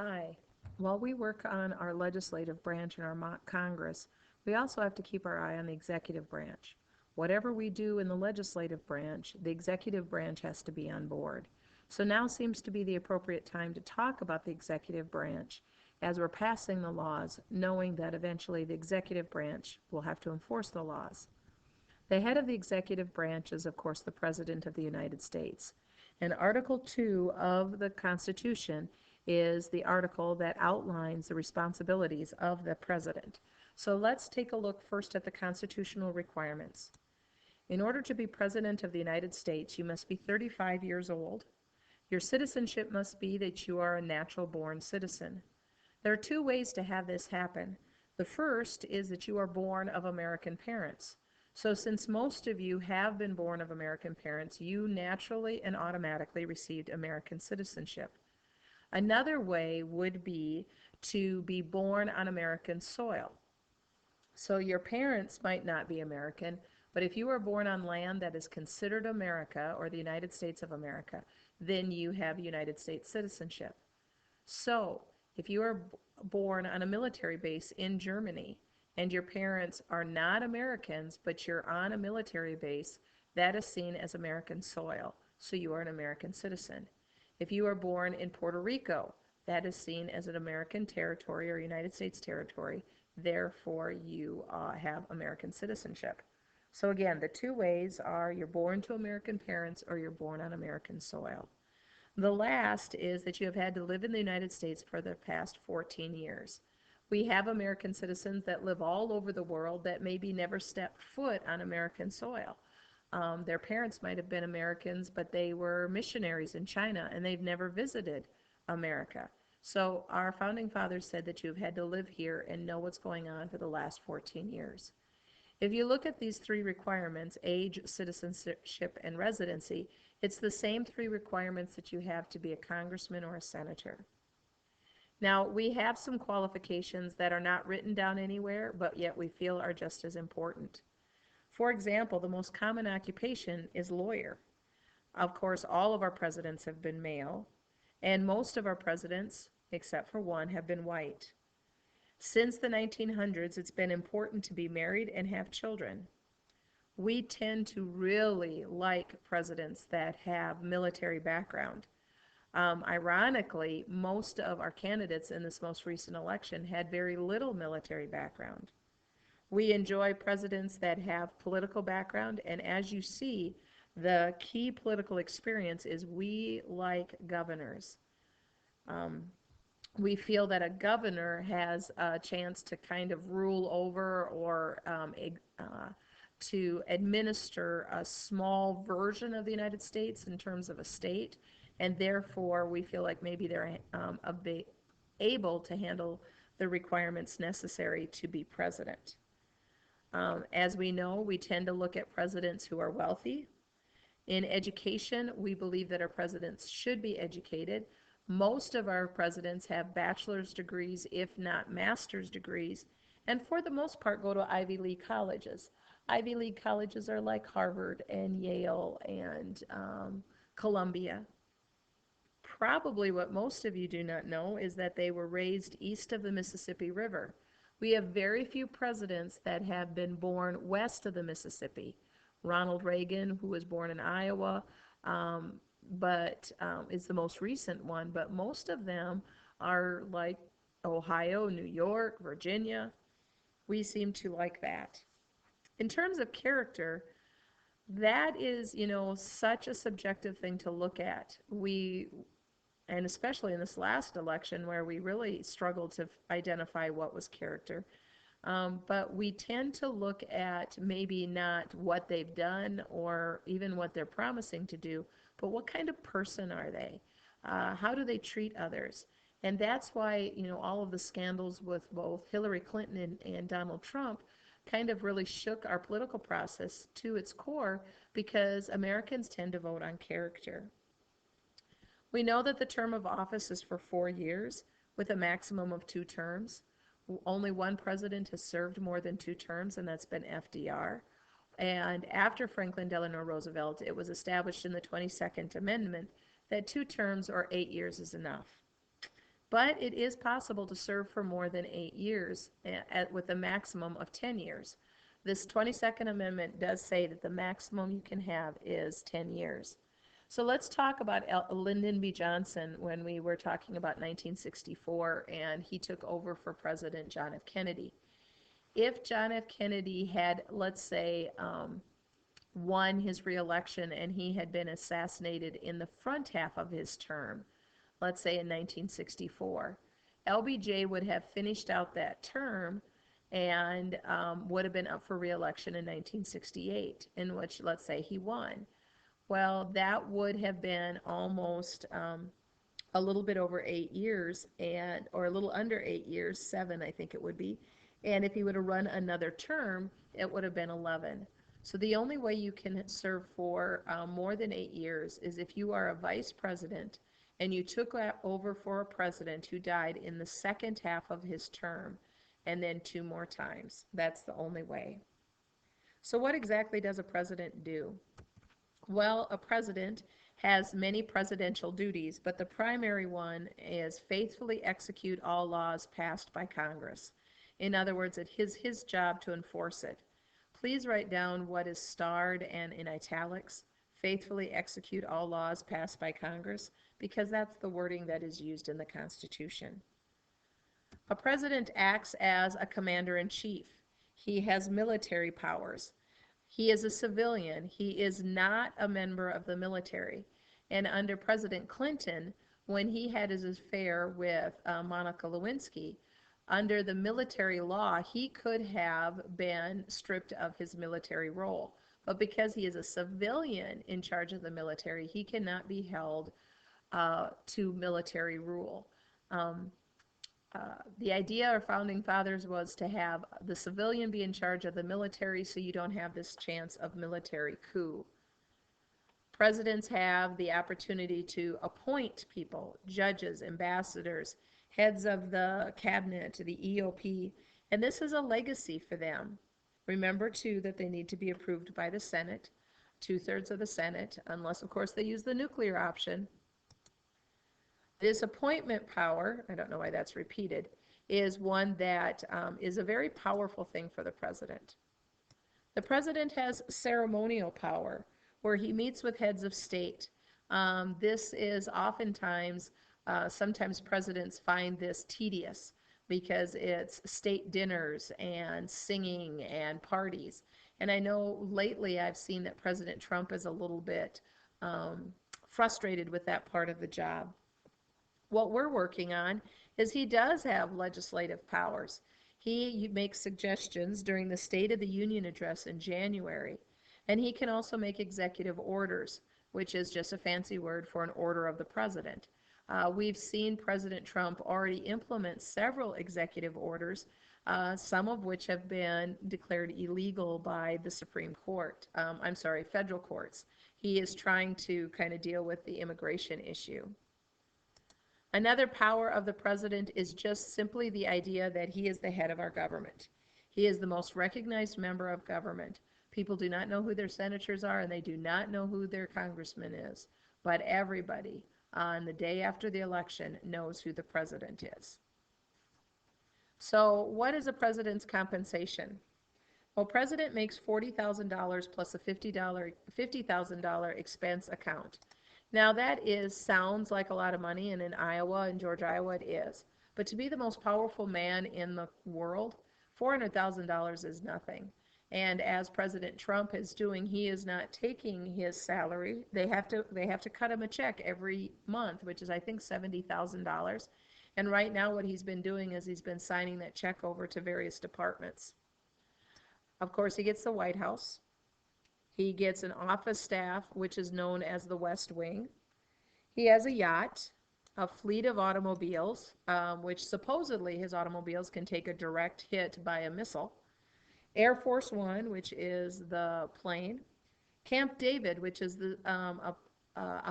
Hi. While we work on our legislative branch and our mock Congress, we also have to keep our eye on the executive branch. Whatever we do in the legislative branch, the executive branch has to be on board. So now seems to be the appropriate time to talk about the executive branch as we're passing the laws, knowing that eventually the executive branch will have to enforce the laws. The head of the executive branch is, of course, the President of the United States. And Article 2 of the Constitution is the article that outlines the responsibilities of the President. So let's take a look first at the constitutional requirements. In order to be President of the United States, you must be 35 years old. Your citizenship must be that you are a natural born citizen. There are two ways to have this happen. The first is that you are born of American parents. So since most of you have been born of American parents, you naturally and automatically received American citizenship. Another way would be to be born on American soil. So your parents might not be American, but if you are born on land that is considered America or the United States of America, then you have United States citizenship. So, if you are born on a military base in Germany and your parents are not Americans, but you're on a military base, that is seen as American soil. So you are an American citizen. If you are born in Puerto Rico, that is seen as an American territory or United States territory. Therefore, you have American citizenship. So again, the two ways are you're born to American parents or you're born on American soil. The last is that you have had to live in the United States for the past 14 years. We have American citizens that live all over the world that maybe never stepped foot on American soil. Their parents might have been Americans, but they were missionaries in China and they've never visited America. So our founding fathers said that you've had to live here and know what's going on for the last 14 years. If you look at these three requirements, age, citizenship, and residency, it's the same three requirements that you have to be a congressman or a senator. Now, we have some qualifications that are not written down anywhere, but yet we feel are just as important. For example, the most common occupation is lawyer. Of course, all of our presidents have been male, and most of our presidents, except for one, have been white. Since the 1900s, it's been important to be married and have children. We tend to really like presidents that have military background. Ironically, most of our candidates in this most recent election had very little military background. We enjoy presidents that have political background, and as you see, the key political experience is we like governors. Um, we feel that a governor has a chance to kind of rule over or to administer a small version of the United States in terms of a state, and therefore we feel like maybe they're able to handle the requirements necessary to be president. As we know, we tend to look at presidents who are wealthy. In education, we believe that our presidents should be educated. Most of our presidents have bachelor's degrees, if not master's degrees, and for the most part go to Ivy League colleges. Ivy League colleges are like Harvard and Yale and Columbia. Probably what most of you do not know is that they were raised east of the Mississippi River. We have very few presidents that have been born west of the Mississippi. Ronald Reagan, who was born in Iowa, but is the most recent one, but most of them are like Ohio, New York, Virginia. We seem to like that. In terms of character, that is, such a subjective thing to look at. And especially in this last election where we really struggled to identify what was character. But we tend to look at maybe not what they've done or even what they're promising to do, but what kind of person are they? How do they treat others? And that's why, all of the scandals with both Hillary Clinton and Donald Trump kind of really shook our political process to its core because Americans tend to vote on character. We know that the term of office is for 4 years with a maximum of 2 terms. Only one president has served more than 2 terms, and that's been FDR. And after Franklin Delano Roosevelt, it was established in the 22nd Amendment that 2 terms or 8 years is enough. But it is possible to serve for more than 8 years with a maximum of 10 years. This 22nd Amendment does say that the maximum you can have is 10 years. So let's talk about Lyndon B. Johnson when we were talking about 1964 and he took over for President John F. Kennedy. If John F. Kennedy had, let's say, won his reelection and he had been assassinated in the front half of his term, let's say in 1964, LBJ would have finished out that term and would have been up for reelection in 1968, in which, let's say, he won. Well, that would have been almost a little bit over 8 years, or a little under 8 years, 7, I think it would be. And if he would have run another term, it would have been 11. So the only way you can serve for more than 8 years is if you are a vice president and you took over for a president who died in the second half of his term, and then 2 more times. That's the only way. So what exactly does a president do? Well, a president has many presidential duties, but the primary one is faithfully execute all laws passed by Congress. In other words, it is his job to enforce it. Please write down what is starred and in italics, faithfully execute all laws passed by Congress, because that's the wording that is used in the Constitution. A president acts as a commander-in-chief. He has military powers. He is a civilian. He is not a member of the military. And under President Clinton, when he had his affair with Monica Lewinsky, under the military law, he could have been stripped of his military role. But because he is a civilian in charge of the military, he cannot be held to military rule. The idea of founding fathers was to have the civilian be in charge of the military so you don't have this chance of military coup. Presidents have the opportunity to appoint people, judges, ambassadors, heads of the cabinet, the EOP, and this is a legacy for them. Remember, too, that they need to be approved by the Senate, 2/3 of the Senate, unless, of course, they use the nuclear option. This appointment power, I don't know why that's repeated, is one that is a very powerful thing for the president. The president has ceremonial power, where he meets with heads of state. This is oftentimes, sometimes presidents find this tedious because it's state dinners and singing and parties. And I know lately I've seen that President Trump is a little bit frustrated with that part of the job. What we're working on is he does have legislative powers. He makes suggestions during the State of the Union address in January, and he can also make executive orders, which is just a fancy word for an order of the president. We've seen President Trump already implement several executive orders, some of which have been declared illegal by the Supreme Court. Federal courts. He is trying to kind of deal with the immigration issue. Another power of the president is just simply the idea that he is the head of our government. He is the most recognized member of government. People do not know who their senators are, and they do not know who their congressman is. But everybody on the day after the election knows who the president is. So what is a president's compensation? Well, president makes $40,000 plus a $50,000 expense account. Now that sounds like a lot of money, and in Iowa and Georgia, Iowa it is. But to be the most powerful man in the world, $400,000 is nothing. And as President Trump is doing, he is not taking his salary. They have to cut him a check every month, which is I think $70,000. And right now what he's been doing is he's been signing that check over to various departments. Of course, he gets the White House. He gets an office staff, which is known as the West Wing. He has a yacht, a fleet of automobiles, which supposedly his automobiles can take a direct hit by a missile. Air Force One, which is the plane. Camp David, which is a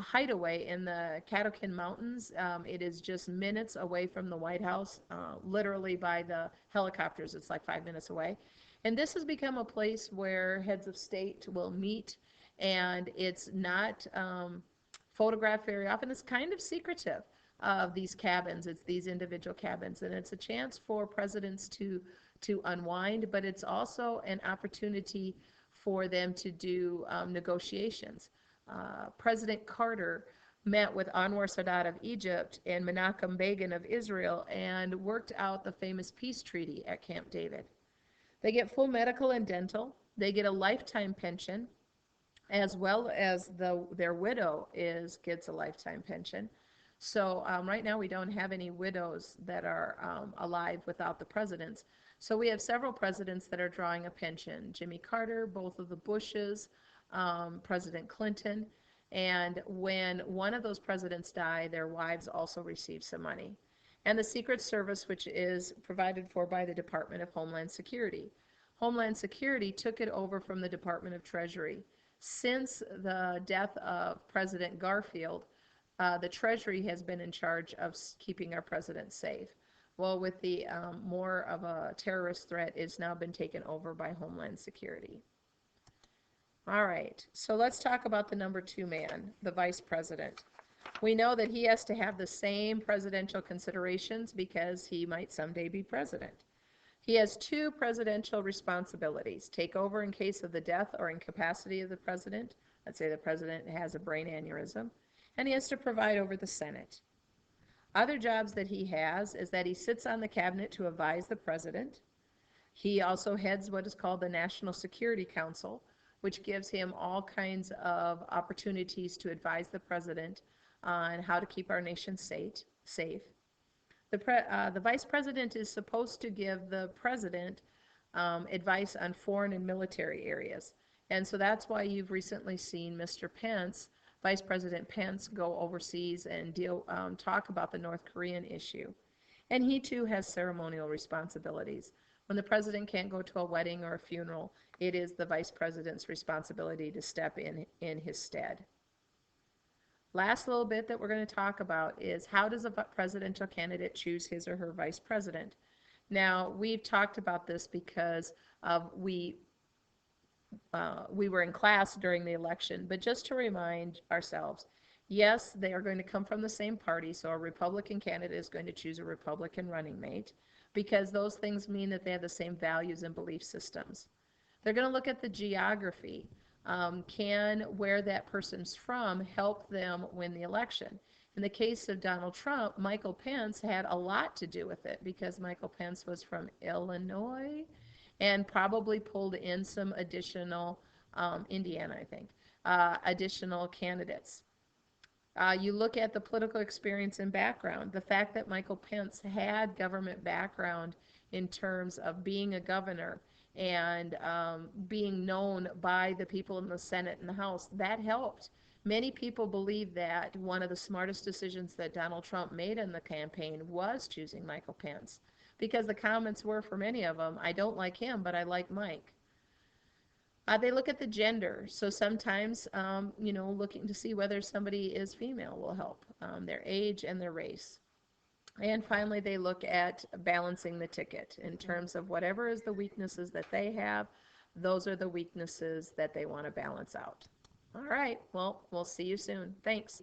hideaway in the Catoctin Mountains. It is just minutes away from the White House, literally by the helicopters. It's like 5 minutes away. And this has become a place where heads of state will meet, and it's not photographed very often. It's kind of secretive, of these cabins. It's these individual cabins, and it's a chance for presidents to unwind, but it's also an opportunity for them to do negotiations. President Carter met with Anwar Sadat of Egypt and Menachem Begin of Israel and worked out the famous peace treaty at Camp David. They get full medical and dental. They get a lifetime pension, as well as their widow gets a lifetime pension. So right now we don't have any widows that are alive without the presidents. So we have several presidents that are drawing a pension. Jimmy Carter, both of the Bushes, President Clinton. And when one of those presidents die, their wives also receive some money. And the Secret Service, which is provided for by the Department of Homeland Security. Homeland Security took it over from the Department of Treasury. Since the death of President Garfield, the Treasury has been in charge of keeping our president safe. Well, with the more of a terrorist threat, it's now been taken over by Homeland Security. All right, so let's talk about the number two man, the vice president. We know that he has to have the same presidential considerations because he might someday be president. He has two presidential responsibilities: take over in case of the death or incapacity of the president. Let's say the president has a brain aneurysm. And he has to preside over the Senate. Other jobs that he has is that he sits on the cabinet to advise the president. He also heads what is called the National Security Council, which gives him all kinds of opportunities to advise the president on how to keep our nation safe. The vice president is supposed to give the president advice on foreign and military areas. And so that's why you've recently seen Mr. Pence, Vice President Pence, go overseas and talk about the North Korean issue. And he too has ceremonial responsibilities. When the president can't go to a wedding or a funeral, it is the vice president's responsibility to step in his stead. Last little bit that we're going to talk about is, how does a presidential candidate choose his or her vice president? Now, we've talked about this because we were in class during the election, but just to remind ourselves, yes, they are going to come from the same party, so a Republican candidate is going to choose a Republican running mate, because those things mean that they have the same values and belief systems. They're going to look at the geography. Can where that person's from help them win the election? In the case of Donald Trump, Michael Pence had a lot to do with it, because Michael Pence was from Illinois and probably pulled in some additional, Indiana, I think, additional candidates. You look at the political experience and background. The fact that Michael Pence had government background in terms of being a governor and being known by the people in the Senate and the House, that helped. Many people believe that one of the smartest decisions that Donald Trump made in the campaign was choosing Michael Pence, because the comments were, for many of them, I don't like him, but I like Mike. They look at the gender. So sometimes, looking to see whether somebody is female will help, their age and their race. And finally, they look at balancing the ticket in terms of whatever is the weaknesses that they have, those are the weaknesses that they want to balance out. All right, well, we'll see you soon. Thanks.